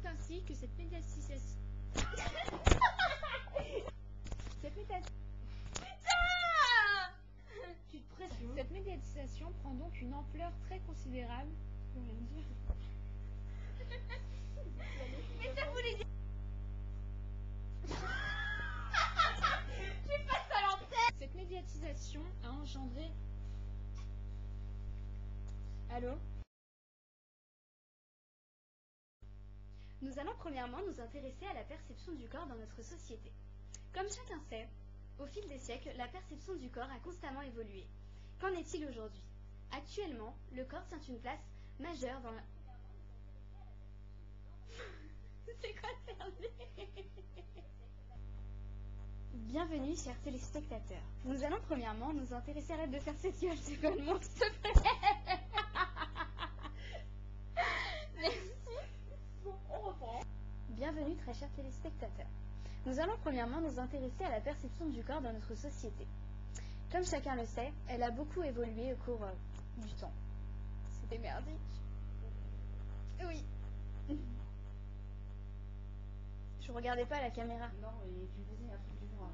raconte ainsi que cette médiatisation... Cette médiatisation prend donc une ampleur très considérable. Je peux rien dire. Mais ça voulait dire... Tu passes à l'antenne. Cette médiatisation a engendré... Allô? Nous allons premièrement nous intéresser à la perception du corps dans notre société. Comme chacun sait, au fil des siècles, la perception du corps a constamment évolué. Qu'en est-il aujourd'hui? Actuellement, le corps tient une place majeure dans la... C'est quoi cerner? Bienvenue, chers téléspectateurs. Nous allons premièrement nous intéresser... Arrête de faire cette gueule, c'est quoi le mot, s'il te plaît? Merci. Bon, on reprend. Bienvenue, très chers téléspectateurs. Nous allons premièrement nous intéresser à la perception du corps dans notre société. Comme chacun le sait, elle a beaucoup évolué au cours du temps. C'était merdique. Oui. Je regardais pas la caméra. Non, et tu faisais un truc du genre.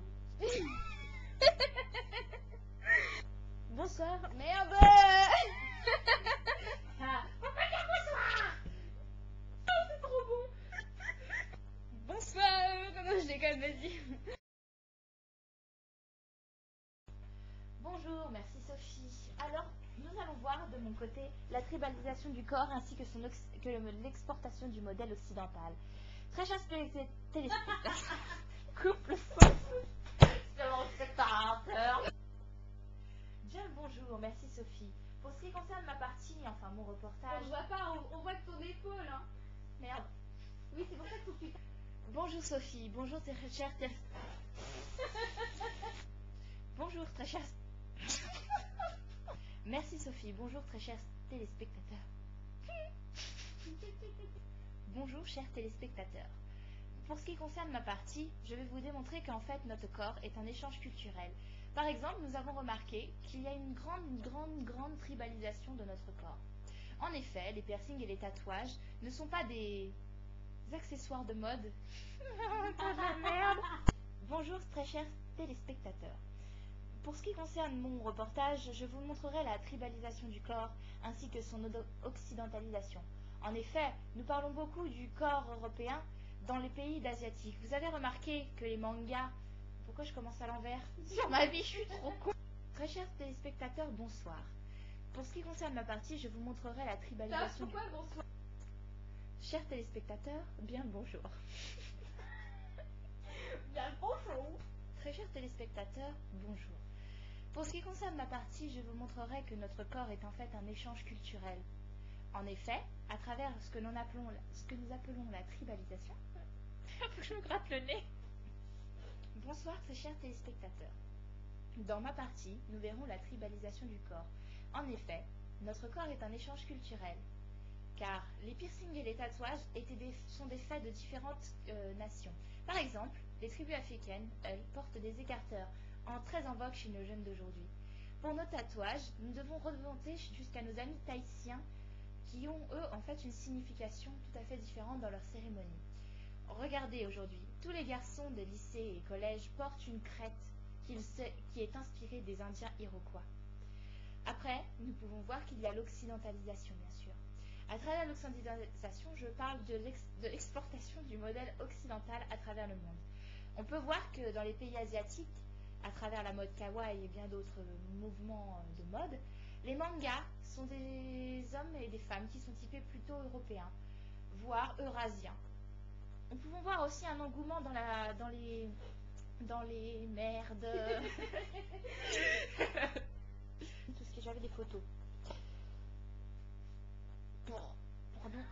Bonsoir. Merde. C'est trop bon. Bonsoir. Comment je déconne, vas-y. Bonjour, merci Sophie. Alors, nous allons voir de mon côté la tribalisation du corps ainsi que, l'exportation du modèle occidental. Très chers téléspectateurs, coupe le son. Téléspectateurs. Bien le bonjour, merci Sophie. Pour ce qui concerne ma partie, enfin mon reportage... On voit pas, on voit que ton épaule, hein. Merde. Oui, c'est pour ça qu'il faut que tu... Bonjour Sophie, bonjour très chers Bonjour très chers... Merci Sophie, bonjour très chers téléspectateurs. Bonjour chers téléspectateurs. Pour ce qui concerne ma partie, je vais vous démontrer qu'en fait notre corps est un échange culturel. Par exemple, nous avons remarqué qu'il y a une grande tribalisation de notre corps. En effet, les piercings et les tatouages ne sont pas des accessoires de mode. Pas de la merde. Bonjour très chers téléspectateurs. Pour ce qui concerne mon reportage, je vous montrerai la tribalisation du corps ainsi que son occidentalisation. En effet, nous parlons beaucoup du corps européen dans les pays d'asiatiques. Vous avez remarqué que les mangas... Pourquoi je commence à l'envers? Sur ma vie, je suis trop con. Très chers téléspectateurs, bonsoir. Pour ce qui concerne ma partie, je vous montrerai la tribalisation du corps. Bonsoir. Chers téléspectateurs, bien le bonjour. Bien le bonjour. Très chers téléspectateurs, bonjour. Pour ce qui concerne ma partie, je vous montrerai que notre corps est en fait un échange culturel. En effet, à travers ce que nous appelons la tribalisation... Faut que je me gratte le nez. Bonsoir très chers téléspectateurs. Dans ma partie, nous verrons la tribalisation du corps. En effet, notre corps est un échange culturel. Car les piercings et les tatouages sont des faits de différentes nations. Par exemple, les tribus africaines, elles, portent des écarteurs, très en vogue chez nos jeunes d'aujourd'hui. Pour nos tatouages, nous devons remonter jusqu'à nos amis tahitiens qui ont, eux, en fait, une signification tout à fait différente dans leur cérémonie. Regardez aujourd'hui, tous les garçons des lycées et collèges portent une crête qui est inspirée des Indiens iroquois. Après, nous pouvons voir qu'il y a l'occidentalisation, bien sûr. À travers l'occidentalisation, je parle de l'exportation du modèle occidental à travers le monde. On peut voir que dans les pays asiatiques, à travers la mode kawaii et bien d'autres mouvements de mode, les mangas sont des hommes et des femmes qui sont typés plutôt européens, voire eurasiens. Nous pouvons voir aussi un engouement dans les merdes. Tout ce que j'avais des photos. Pardon.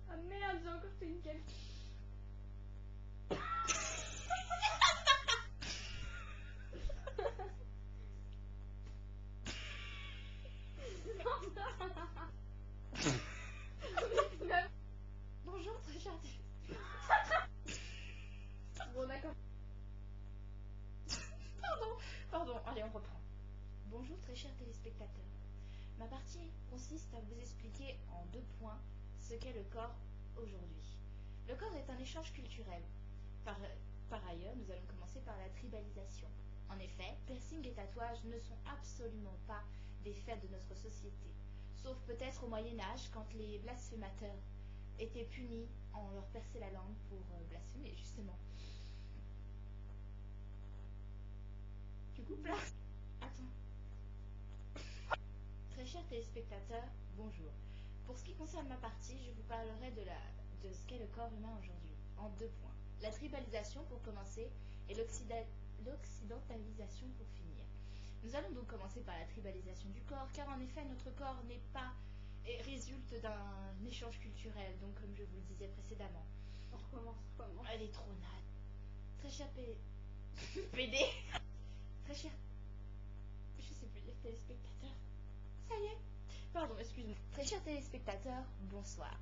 Ah merde, j'ai encore fait une gueule. Bonjour, très cher. Bon, d'accord. Pardon, allez, on reprend. Bonjour, très chers téléspectateurs. Ma partie consiste à vous expliquer en 2 points ce qu'est le corps aujourd'hui. Le corps est un échange culturel. Par ailleurs, nous allons commencer par la tribalisation. En effet, piercing et tatouage ne sont absolument pas des faits de notre société, sauf peut-être au Moyen-Âge quand les blasphémateurs étaient punis en leur perçait la langue pour blasphémer, justement. Tu coupes là? Attends. Très chers téléspectateurs, bonjour. Pour ce qui concerne ma partie, je vous parlerai de ce qu'est le corps humain aujourd'hui, en 2 points. La tribalisation pour commencer et l'occidentalisation pour finir. Nous allons donc commencer par la tribalisation du corps, car en effet notre corps n'est pas et résulte d'un échange culturel, donc comme je vous le disais précédemment. On recommence. Elle est trop nade. Très cher PD. Très cher... Je sais plus dire téléspectateurs. Ça y est. Pardon, excuse-moi. Très chers téléspectateurs, bonsoir.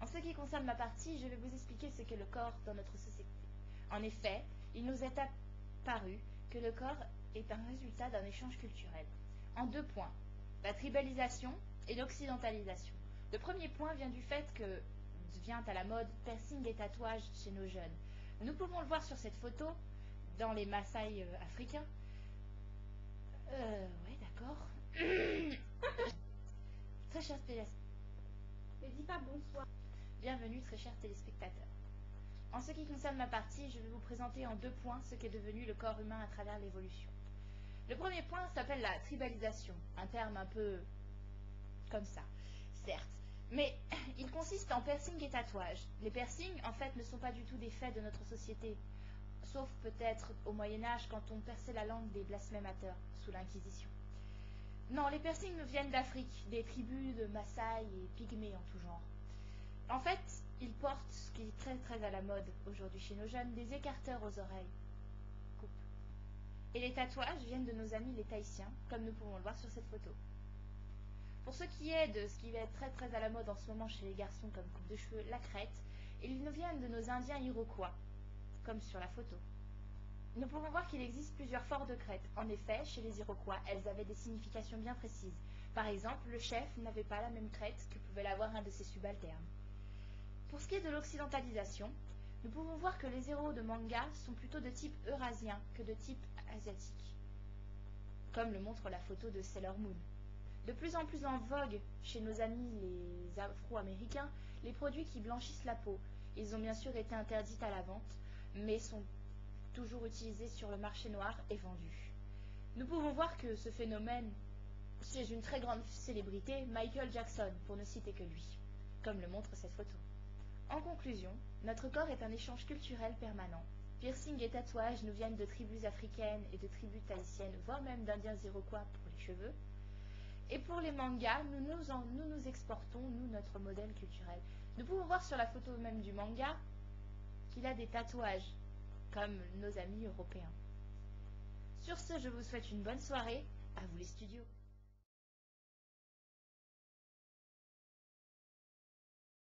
En ce qui concerne ma partie, je vais vous expliquer ce qu'est le corps dans notre société. En effet, il nous est apparu que le corps est un résultat d'un échange culturel. En 2 points, la tribalisation et l'occidentalisation. Le premier point vient du fait que vient à la mode piercing et tatouage chez nos jeunes. Nous pouvons le voir sur cette photo dans les Maasai africains. Ouais, d'accord. Très chers téléspectateurs. Ne dis pas bonsoir. Bienvenue, très chers téléspectateurs. En ce qui concerne ma partie, je vais vous présenter en 2 points ce qu'est devenu le corps humain à travers l'évolution. Le premier point s'appelle la tribalisation, un terme un peu comme ça, certes. Mais il consiste en piercing et tatouage. Les piercings, en fait, ne sont pas du tout des faits de notre société, sauf peut-être au Moyen-Âge quand on perçait la langue des blasphémateurs sous l'Inquisition. Non, les piercings nous viennent d'Afrique, des tribus de Maasai et Pygmées en tout genre. En fait, ils portent, ce qui est très très à la mode aujourd'hui chez nos jeunes, des écarteurs aux oreilles. Coupe. Et les tatouages viennent de nos amis les Tahitiens, comme nous pouvons le voir sur cette photo. Pour ce qui est de ce qui va être très très à la mode en ce moment chez les garçons comme coupe de cheveux, la crête, ils nous viennent de nos Indiens iroquois, comme sur la photo. Nous pouvons voir qu'il existe plusieurs formes de crête. En effet, chez les Iroquois, elles avaient des significations bien précises. Par exemple, le chef n'avait pas la même crête que pouvait l'avoir un de ses subalternes. Pour ce qui est de l'occidentalisation, nous pouvons voir que les héros de manga sont plutôt de type eurasien que de type asiatique, comme le montre la photo de Sailor Moon. De plus en plus en vogue chez nos amis les Afro-Américains, les produits qui blanchissent la peau. Ils ont bien sûr été interdits à la vente, mais sont toujours utilisés sur le marché noir et vendus. Nous pouvons voir que ce phénomène, c'est une très grande célébrité, Michael Jackson, pour ne citer que lui, comme le montre cette photo. En conclusion, notre corps est un échange culturel permanent. Piercing et tatouage nous viennent de tribus africaines et de tribus tahitiennes, voire même d'indiens iroquois pour les cheveux. Et pour les mangas, nous nous exportons, nous, notre modèle culturel. Nous pouvons voir sur la photo même du manga qu'il a des tatouages, comme nos amis européens. Sur ce, je vous souhaite une bonne soirée. À vous les studios.